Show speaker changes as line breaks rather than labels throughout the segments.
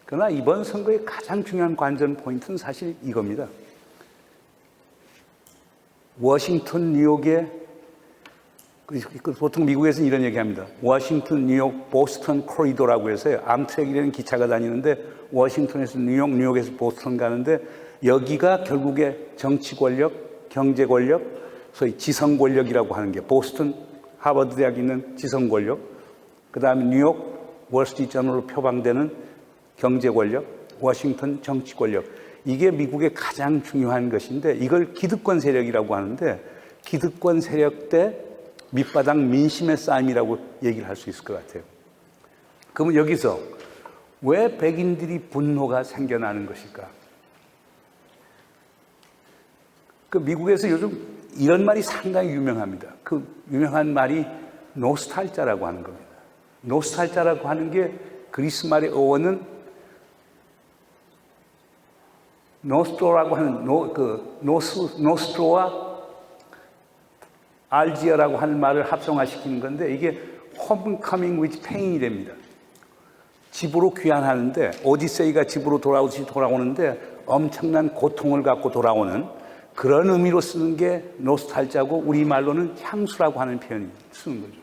그러나 이번 선거의 가장 중요한 관전 포인트는 사실 이겁니다. 워싱턴, 뉴욕에 보통 미국에서는 이런 얘기합니다. 워싱턴, 뉴욕, 보스턴 코리도라고 해서요. 암트랙이라는 기차가 다니는데 워싱턴에서 뉴욕, 뉴욕에서 보스턴 가는데 여기가 결국에 정치 권력, 경제 권력, 소위 지성 권력이라고 하는 게 보스턴 하버드 대학에 있는 지성 권력, 그다음에 뉴욕 월스트리트저널로 표방되는 경제 권력, 워싱턴 정치 권력. 이게 미국의 가장 중요한 것인데 이걸 기득권 세력이라고 하는데 기득권 세력 대 밑바닥 민심의 싸움이라고 얘기를 할 수 있을 것 같아요. 그러면 여기서 왜 백인들이 분노가 생겨나는 것일까? 그 미국에서 요즘 이런 말이 상당히 유명합니다. 그 유명한 말이 노스탈자라고 하는 겁니다. 노스탈자라고 하는 게 그리스 말의 어원은 노스트로라고 하는 노스트로와 알지어라고 하는 말을 합성화시키는 건데 이게 홈커밍 위즈 페인이 됩니다. 집으로 귀환하는데 오디세이가 집으로 돌아오는데 엄청난 고통을 갖고 돌아오는 그런 의미로 쓰는 게 노스탈자고 우리말로는 향수라고 하는 표현을 쓰는 거죠.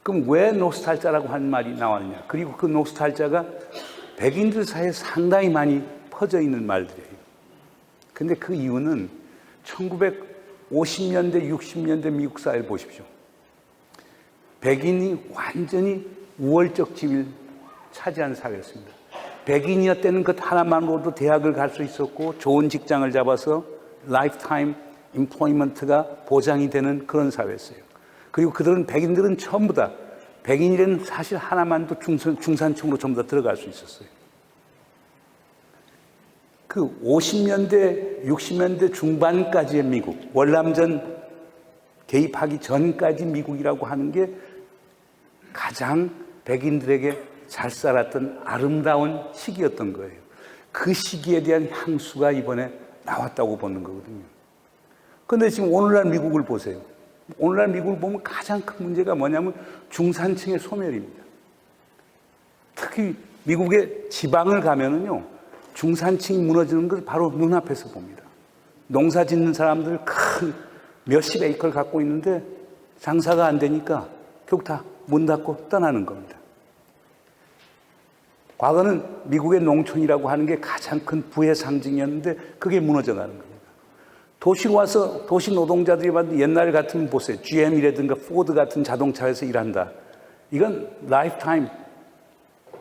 그럼 왜 노스탈자라고 하는 말이 나왔느냐? 그리고 그 노스탈자가 백인들 사이에 상당히 많이 퍼져 있는 말들이에요. 근데 그 이유는 1950년대, 60년대 미국 사회를 보십시오. 백인이 완전히 우월적 지위를 차지한 사회였습니다. 백인이었다는 것 하나만으로도 대학을 갈 수 있었고 좋은 직장을 잡아서 라이프타임 임플로이먼트가 보장이 되는 그런 사회였어요. 그리고 백인들은 전부 다 백인이라는 사실 하나만도 중산층으로 전부 다 들어갈 수 있었어요. 그 50년대, 60년대 중반까지의 미국, 월남전 개입하기 전까지 미국이라고 하는 게 가장 백인들에게 잘 살았던 아름다운 시기였던 거예요. 그 시기에 대한 향수가 이번에 나왔다고 보는 거거든요. 그런데 지금 오늘날 미국을 보세요. 오늘날 미국을 보면 가장 큰 문제가 뭐냐면 중산층의 소멸입니다. 특히 미국의 지방을 가면은요, 중산층이 무너지는 걸 바로 눈앞에서 봅니다. 농사 짓는 사람들 큰 몇십 에이커를 갖고 있는데 장사가 안 되니까 결국 다 문 닫고 떠나는 겁니다. 과거는 미국의 농촌이라고 하는 게 가장 큰 부의 상징이었는데 그게 무너져가는 겁니다. 도시로 와서 도시 노동자들이 받는 옛날 같으면 보세요. GM이라든가 포드 같은 자동차에서 일한다. 이건 라이프타임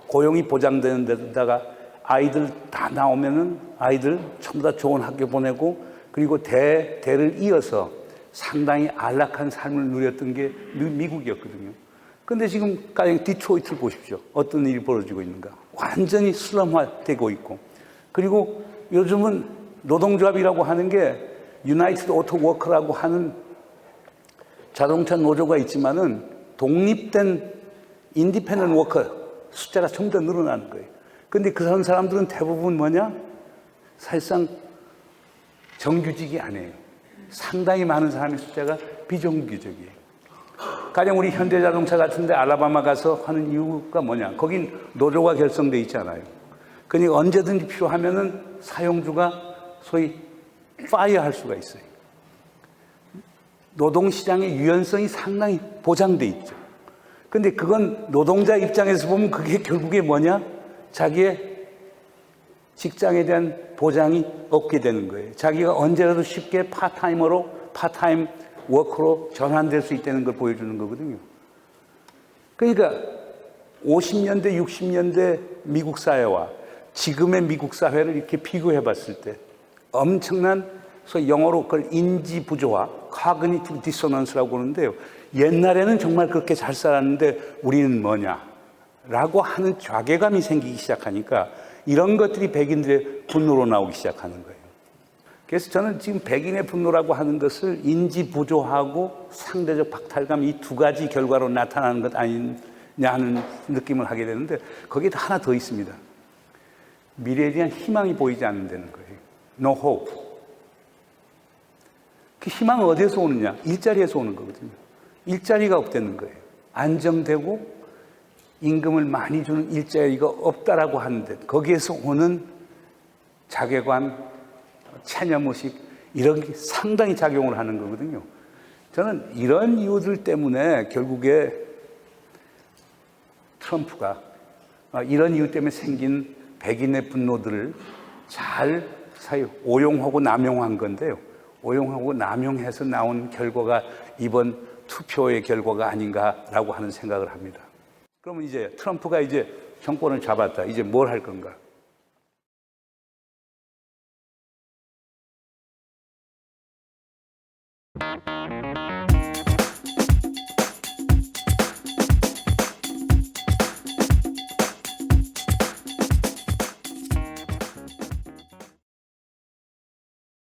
고용이 보장되는 데다가 아이들 다 나오면은 아이들 전부 다 좋은 학교 보내고 그리고 대를 이어서 상당히 안락한 삶을 누렸던 게 미국이었거든요. 근데 지금 가령 디트로이트를 보십시오. 어떤 일이 벌어지고 있는가. 완전히 슬럼화되고 있고. 그리고 요즘은 노동조합이라고 하는 게 유나이티드 오토 워커라고 하는 자동차 노조가 있지만은 독립된 인디펜던트 워커 숫자가 점점 더 늘어나는 거예요. 근데 그런 사람들은 대부분 뭐냐? 사실상 정규직이 아니에요. 상당히 많은 사람의 숫자가 비정규직이에요. 가령 우리 현대자동차 같은데 알라바마 가서 하는 이유가 뭐냐? 거긴 노조가 결성돼 있잖아요. 그러니까 언제든지 필요하면은 사용주가 소위 파이어할 수가 있어요. 노동시장의 유연성이 상당히 보장돼 있죠. 근데 그건 노동자 입장에서 보면 그게 결국에 뭐냐? 자기의 직장에 대한 보장이 없게 되는 거예요. 자기가 언제라도 쉽게 파타임 워커로 전환될 수 있다는 걸 보여주는 거거든요. 그러니까 50년대, 60년대 미국 사회와 지금의 미국 사회를 이렇게 비교해 봤을 때 엄청난 소위 영어로 그걸 인지 부조화, cognitive dissonance라고 하는데요. 옛날에는 정말 그렇게 잘 살았는데 우리는 뭐냐? 라고 하는 좌괴감이 생기기 시작하니까 이런 것들이 백인들의 분노로 나오기 시작하는 거예요. 그래서 저는 지금 백인의 분노라고 하는 것을 인지 부조하고 상대적 박탈감 이 두 가지 결과로 나타나는 것 아니냐 하는 느낌을 하게 되는데 거기에 하나 더 있습니다. 미래에 대한 희망이 보이지 않는다는 거예요. no hope. 그 희망은 어디에서 오느냐? 일자리에서 오는 거거든요. 일자리가 없다는 거예요. 안정되고 임금을 많이 주는 일자리가 없다라고 하는데 거기에서 오는 자괴감, 체념의식 이런 게 상당히 작용을 하는 거거든요. 저는 이런 이유들 때문에 결국에 트럼프가 이런 이유 때문에 생긴 백인의 분노들을 잘 오용하고 남용한 건데요. 오용하고 남용해서 나온 결과가 이번 투표의 결과가 아닌가라고 하는 생각을 합니다. 그러면 이제 트럼프가 이제 정권을 잡았다. 이제 뭘 할 건가?